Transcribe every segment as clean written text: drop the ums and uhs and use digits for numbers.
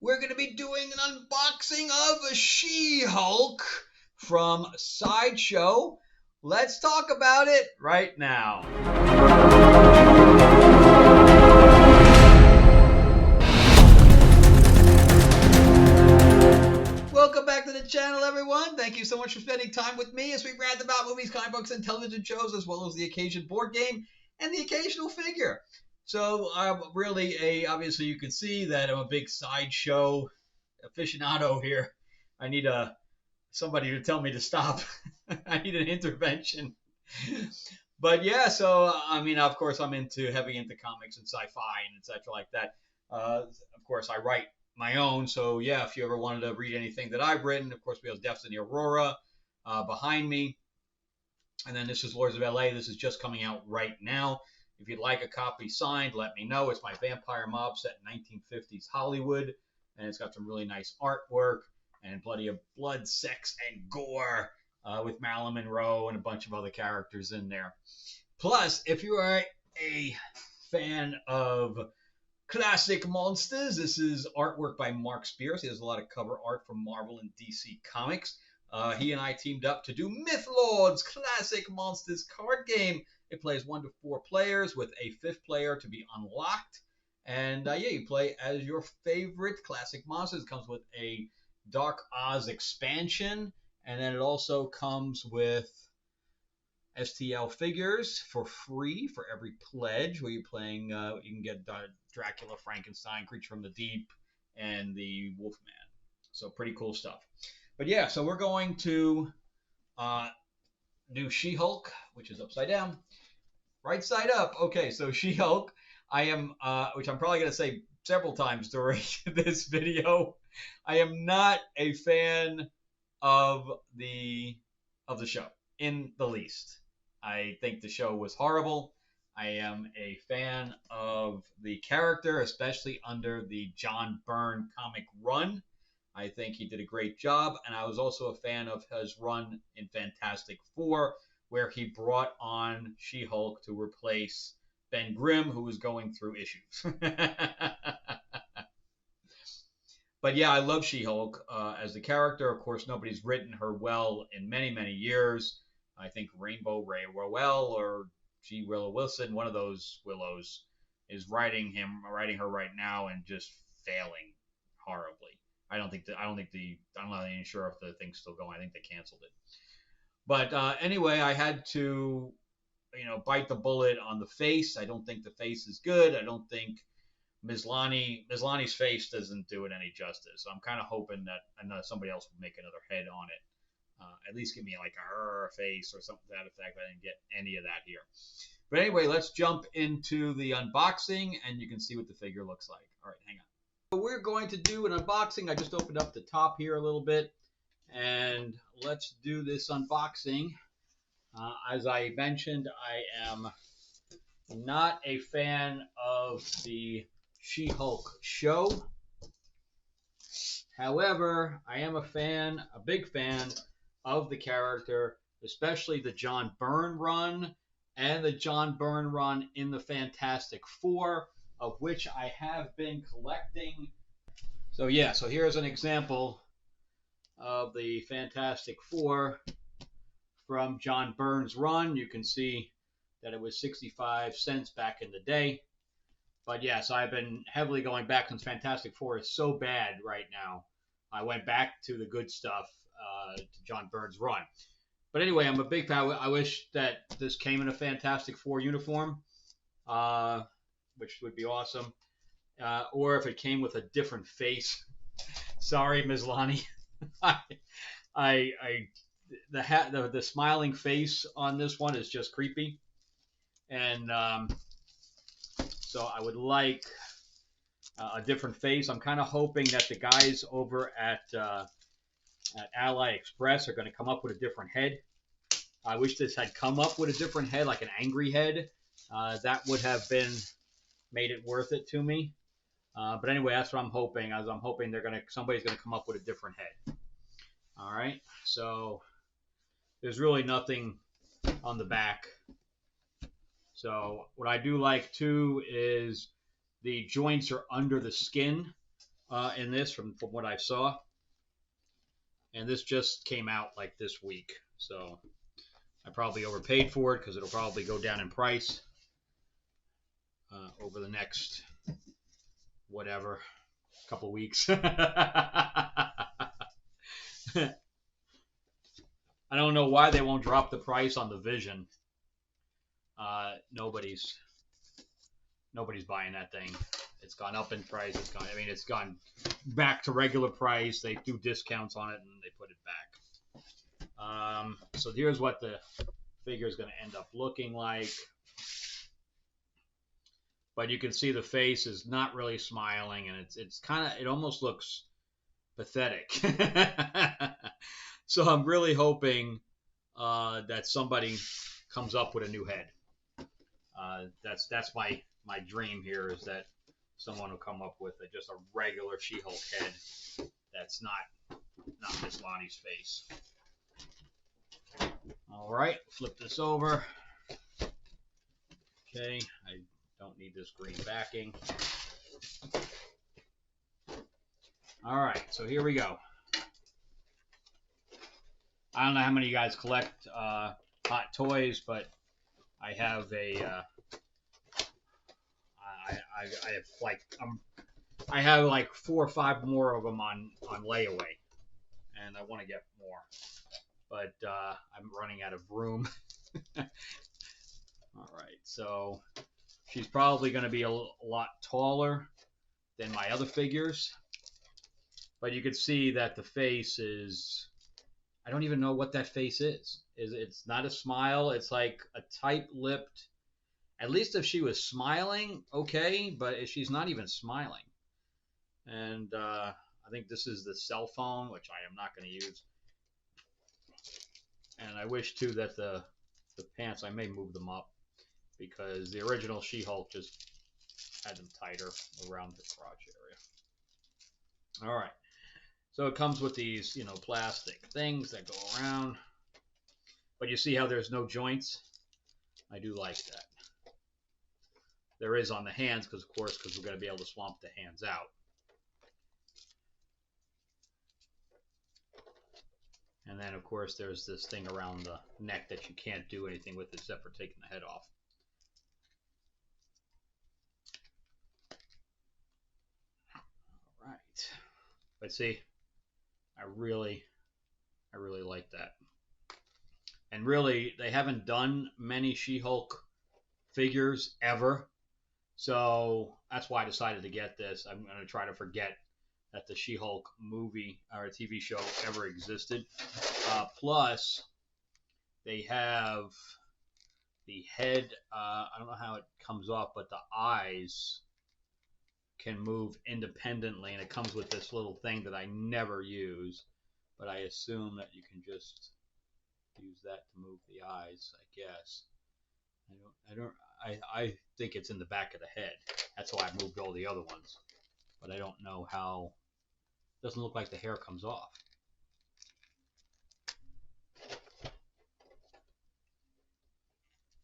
we're going to be doing an unboxing of She-Hulk from Sideshow. Let's talk about it right now. Welcome back to the channel, everyone. Thank you so much for spending time with me as we rant about movies, comic books, and television shows, as well as the occasion board game and the occasional figure. So I'm really obviously you can see that I'm a big Sideshow aficionado here. I need somebody to tell me to stop. I need an intervention. But yeah, so I mean, of course, I'm heavy into comics and sci-fi and etc. like that. Of course, I write my own. So yeah, if you ever wanted to read anything that I've written, of course, we have Destiny Aurora behind me, and then this is Lords of LA. This is just coming out right now. If you'd like a copy signed, let me know. It's my vampire mob set in 1950s Hollywood, and it's got some really nice artwork and plenty of blood, sex, and gore with Marilyn Monroe and a bunch of other characters in there. Plus, if you are a fan of classic monsters, this is artwork by Mark Spears. He has a lot of cover art from Marvel and DC Comics. He and I teamed up to do Mythlords Classic Monsters card game. It plays 1 to 4 players with a 5th player to be unlocked. And yeah, you play as your favorite classic monsters. It comes with a Dark Oz expansion, and then it also comes with STL figures for free for every pledge where you're playing. You can get Dracula, Frankenstein, Creature from the Deep, and the Wolfman. So pretty cool stuff. But yeah, so we're going to do She-Hulk, which is upside down, right side up. Okay, so She-Hulk. I am, which I'm probably going to say several times during this video. I am not a fan of the show in the least. I think the show was horrible. I am a fan of the character, especially under the John Byrne comic run. I think he did a great job, and I was also a fan of his run in Fantastic Four, where he brought on She-Hulk to replace Ben Grimm, who was going through issues. But yeah, I love She-Hulk as the character. Of course, nobody's written her well in many, many years. I think Rainbow Rowell or G. Willow Wilson, one of those Willows, is writing her right now and just failing horribly. I'm not even sure if the thing's still going. I think they canceled it. But anyway, I had to, bite the bullet on the face. I don't think the face is good. I don't think Ms. Lonnie's face doesn't do it any justice. So I'm kind of hoping that somebody else will make another head on it. At least give me like a her face or something to that effect. I didn't get any of that here. But anyway, let's jump into the unboxing and you can see what the figure looks like. All right, hang on. So we're going to do an unboxing. I just opened up the top here a little bit. And let's do this unboxing. As I mentioned, I am not a fan of the She-Hulk show. However, I am a big fan of the character, especially the John Byrne run and the John Byrne run in the Fantastic Four, of which I have been collecting. So yeah, so here's an example of the Fantastic Four from John Byrne's run. You can see that it was 65 cents back in the day. But yes, so I've been heavily going back since Fantastic Four is so bad right now. I went back to the good stuff, to John Byrne's run. But anyway, I'm a big fan. I wish that this came in a Fantastic Four uniform, which would be awesome. Or if it came with a different face. Sorry, Ms. Lonnie. The smiling face on this one is just creepy, and so I would like a different face. I'm kind of hoping that the guys over at Ally Express are going to come up with a different head. I wish this had come up with a different head, like an angry head. That would have made it worth it to me. But anyway, that's what I'm hoping. As I'm hoping somebody's gonna come up with a different head. All right. So there's really nothing on the back. So what I do like too is the joints are under the skin. in this from what I saw, and this just came out like this week, so I probably overpaid for it because it'll probably go down in price over the next whatever couple weeks. I don't know why they won't drop the price on the Vision. Nobody's buying that thing. It's gone up in price. It's gone back to regular price. They do discounts on it and they put it back. So here's what the figure is going to end up looking like. But you can see the face is not really smiling, and it's kind of, it almost looks pathetic. So I'm really hoping that somebody comes up with a new head. That's my dream here, is that someone will come up with just a regular She-Hulk head that's not Miss Lonnie's face. All right, flip this over. Okay, I don't need this green backing. All right, so here we go. I don't know how many of you guys collect Hot Toys, but I have I have like 4 or 5 more of them on layaway, and I want to get more, but I'm running out of room. All right, so she's probably going to be a lot taller than my other figures, but you can see that the face is, I don't even know what that face is. It's not a smile. It's like a tight-lipped. At least if she was smiling, okay, but if she's not even smiling. And I think this is the cell phone, which I am not going to use. And I wish, too, that the pants, I may move them up, because the original She-Hulk just had them tighter around the crotch area. All right. So it comes with these, plastic things that go around. But you see how there's no joints? I do like that. There is on the hands, because we're going to be able to swamp the hands out. And then, of course, there's this thing around the neck that you can't do anything with except for taking the head off. All right. But see, I really like that. And really, they haven't done many She-Hulk figures ever. So that's why I decided to get this. I'm going to try to forget that the She-Hulk movie or TV show ever existed. Plus, they have the head. I don't know how it comes off, but the eyes can move independently, and it comes with this little thing that I never use, but I assume that you can just use that to move the eyes, I guess. I think it's in the back of the head. That's why I moved all the other ones, but I don't know how. It doesn't look like the hair comes off.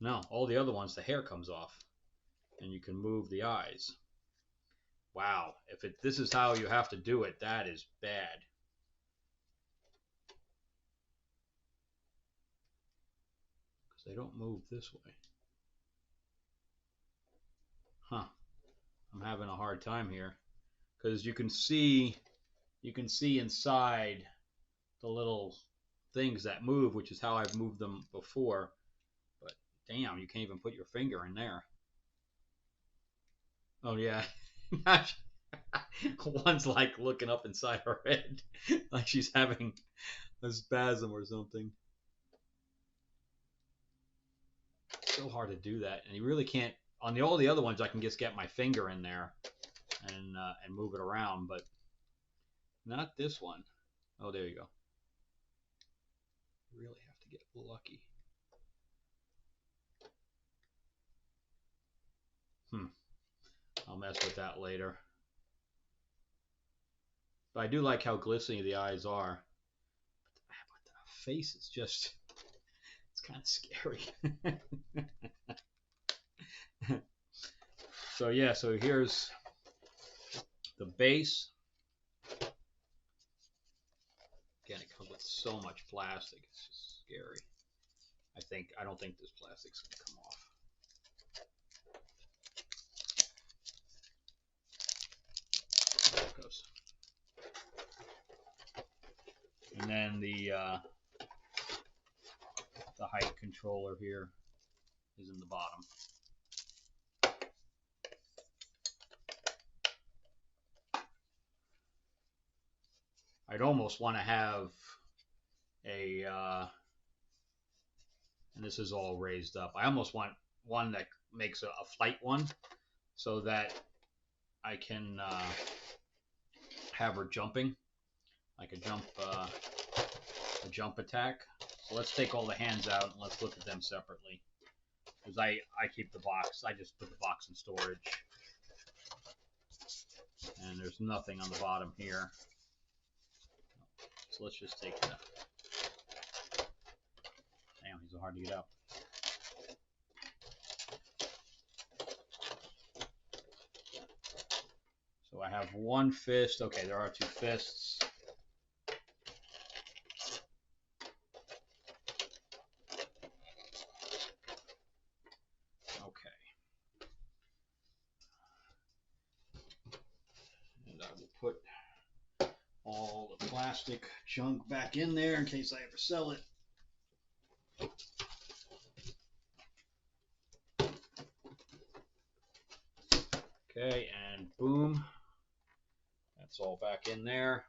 No, all the other ones, the hair comes off, and you can move the eyes. Wow, if this is how you have to do it, that is bad. Because they don't move this way. Huh. I'm having a hard time here. Because you can see inside the little things that move, which is how I've moved them before. But damn, you can't even put your finger in there. Oh yeah. One's like looking up inside her head, like she's having a spasm or something. So hard to do that, and you really can't. On all the other ones, I can just get my finger in there and move it around, but not this one. Oh, there you go. You really have to get lucky. I'll mess with that later. But I do like how glistening the eyes are. But the face is just, it's kind of scary. So yeah, so here's the base. Again, it comes with so much plastic. It's just scary. I don't think this plastic's gonna come off. There it goes. And then the height controller here is in the bottom. I'd almost want to have a, and this is all raised up. I almost want one that makes a flight one, so that I can have her jumping, like a jump attack. So let's take all the hands out and let's look at them separately. Because I keep the box. I just put the box in storage. And there's nothing on the bottom here. So let's just take the... Damn, he's so hard to get out. So I have one fist. Okay, there are two fists. Okay. And I will put all the plastic junk back in there in case I ever sell it. Okay, and boom. That's all back in there.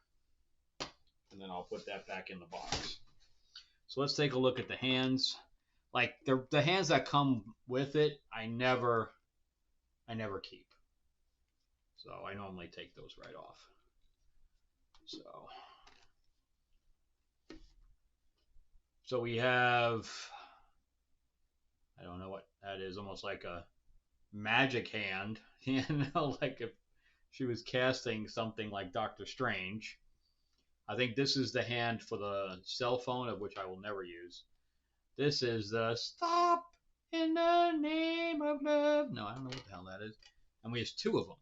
And then I'll put that back in the box. So let's take a look at the hands. Like the hands that come with it, I never keep. So I normally take those right off. So we have, I don't know what that is, almost like a magic hand, you know, like if she was casting something like Doctor Strange. I think this is the hand for the cell phone, of which I will never use. This is the stop in the name of love. No, I don't know what the hell that is. And we have two of them.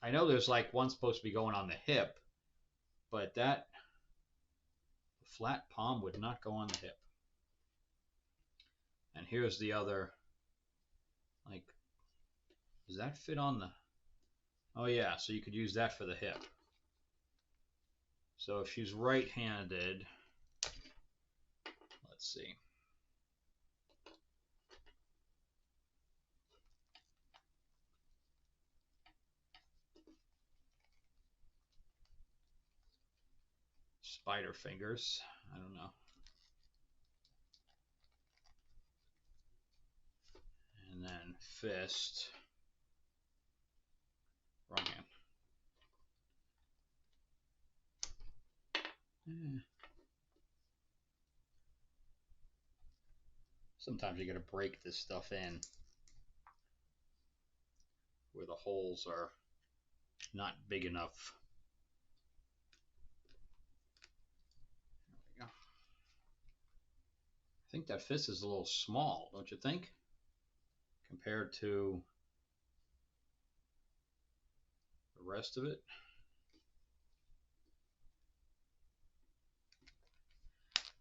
I know there's like one supposed to be going on the hip, but that flat palm would not go on the hip. And here's the other, like, does that fit on the, oh yeah, so you could use that for the hip. So if she's right-handed, let's see. Spider fingers, I don't know. And then fist, wrong hand. Sometimes you gotta break this stuff in where the holes are not big enough. There we go. I think that fist is a little small, don't you think? Compared to the rest of it.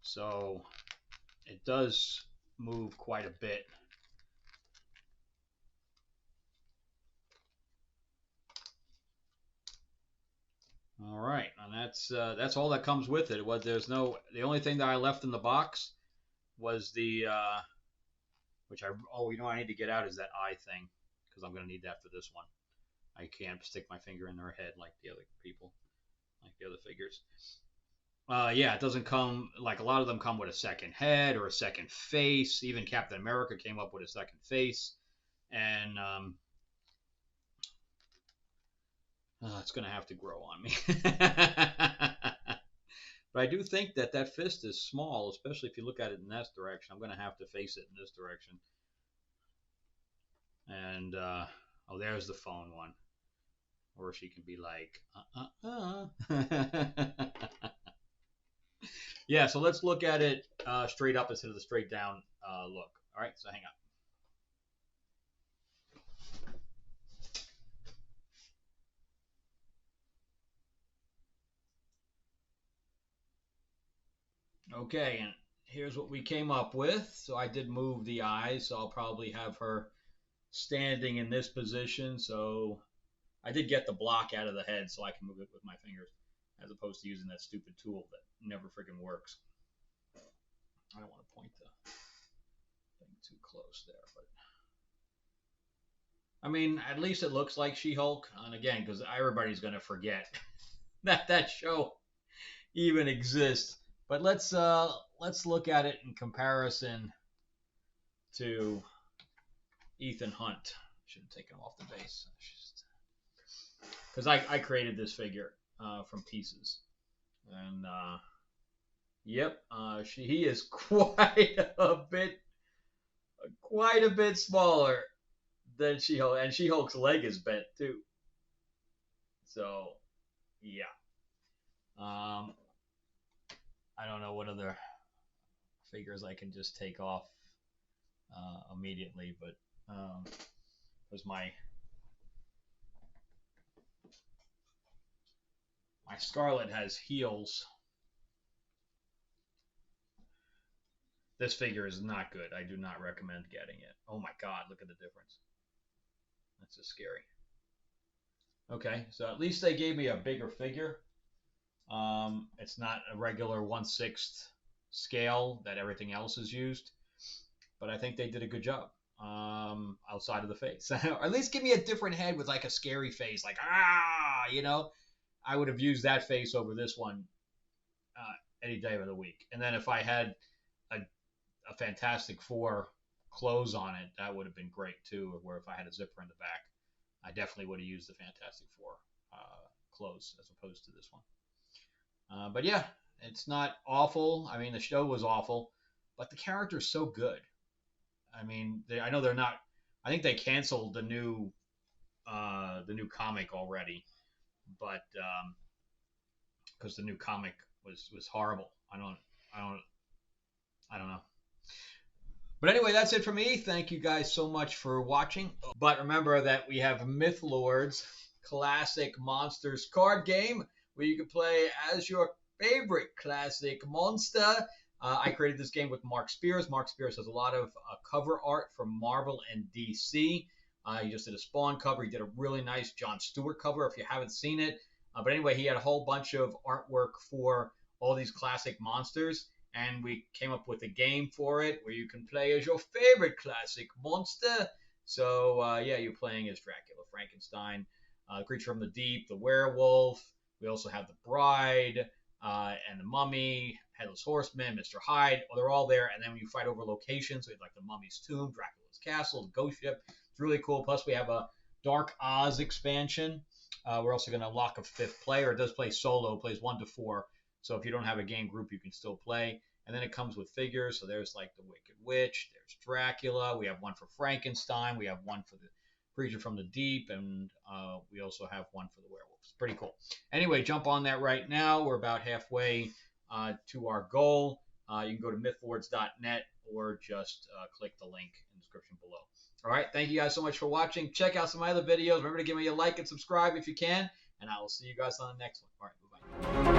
So it does move quite a bit. All right, and that's all that comes with it. The only thing that I left in the box was the which I need to get out is that eye thing, because I'm going to need that for this one. I can't stick my finger in her head like the other people, like the other figures. Yeah, it doesn't come, like a lot of them come with a second head or a second face. Even Captain America came up with a second face. And it's going to have to grow on me. But I do think that fist is small, especially if you look at it in this direction. I'm going to have to face it in this direction. And, oh, there's the phone one. Or she can be like, Yeah, so let's look at it straight up instead of the straight down look. All right, so hang on. Okay, and here's what we came up with. So I did move the eyes, so I'll probably have her standing in this position. So I did get the block out of the head so I can move it with my fingers, as opposed to using that stupid tool that never freaking works. I don't want to point the thing too close there, but I mean, at least it looks like She-Hulk. And again, because everybody's gonna forget that show even exists. But let's look at it in comparison to Ethan Hunt. Should have taken him off the base because I created this figure from pieces, and yep, he is quite a bit smaller than She-Hulk, and She-Hulk's leg is bent too. So yeah, I don't know what other figures I can just take off immediately, but because my Scarlet has heels. This figure is not good. I do not recommend getting it. Oh my God, look at the difference. That's just scary. Okay, so at least they gave me a bigger figure. It's not a regular 1/6 scale that everything else is used, but I think they did a good job outside of the face. Or at least give me a different head with like a scary face, like you know. I would have used that face over this one any day of the week. And then if I had a Fantastic Four clothes on it, that would have been great too. Where if I had a zipper in the back, I definitely would have used the Fantastic Four clothes as opposed to this one. But yeah, it's not awful. I mean, the show was awful, but the character's so good. I mean, I know they're not. I think they canceled the new comic already, but because the new comic was horrible. I don't know. But anyway, that's it for me. Thank you guys so much for watching. But remember that we have Myth Lords Classic Monsters card game where you can play as your favorite classic monster. I created this game with Mark Spears. Mark Spears has a lot of cover art from Marvel and DC. He just did a Spawn cover. He did a really nice John Stewart cover if you haven't seen it. But anyway, he had a whole bunch of artwork for all these classic monsters. And we came up with a game for it where you can play as your favorite classic monster. So, yeah, you're playing as Dracula, Frankenstein, Creature from the Deep, the Werewolf. We also have the Bride and the Mummy, Headless Horseman, Mr. Hyde. Well, they're all there. And then when you fight over locations, we have like the Mummy's Tomb, Dracula's Castle, the Ghost Ship. It's really cool. Plus, we have a Dark Oz expansion. We're also going to lock a 5th player. It does play solo, plays 1 to 4. So if you don't have a game group, you can still play. And then it comes with figures. So there's like the Wicked Witch. There's Dracula. We have one for Frankenstein. We have one for the Creature from the Deep. And we also have one for the Werewolves. Pretty cool. Anyway, jump on that right now. We're about halfway to our goal. You can go to mythlords.net or just click the link in the description below. All right. Thank you guys so much for watching. Check out some of my other videos. Remember to give me a like and subscribe if you can. And I will see you guys on the next one. All right. Bye-bye.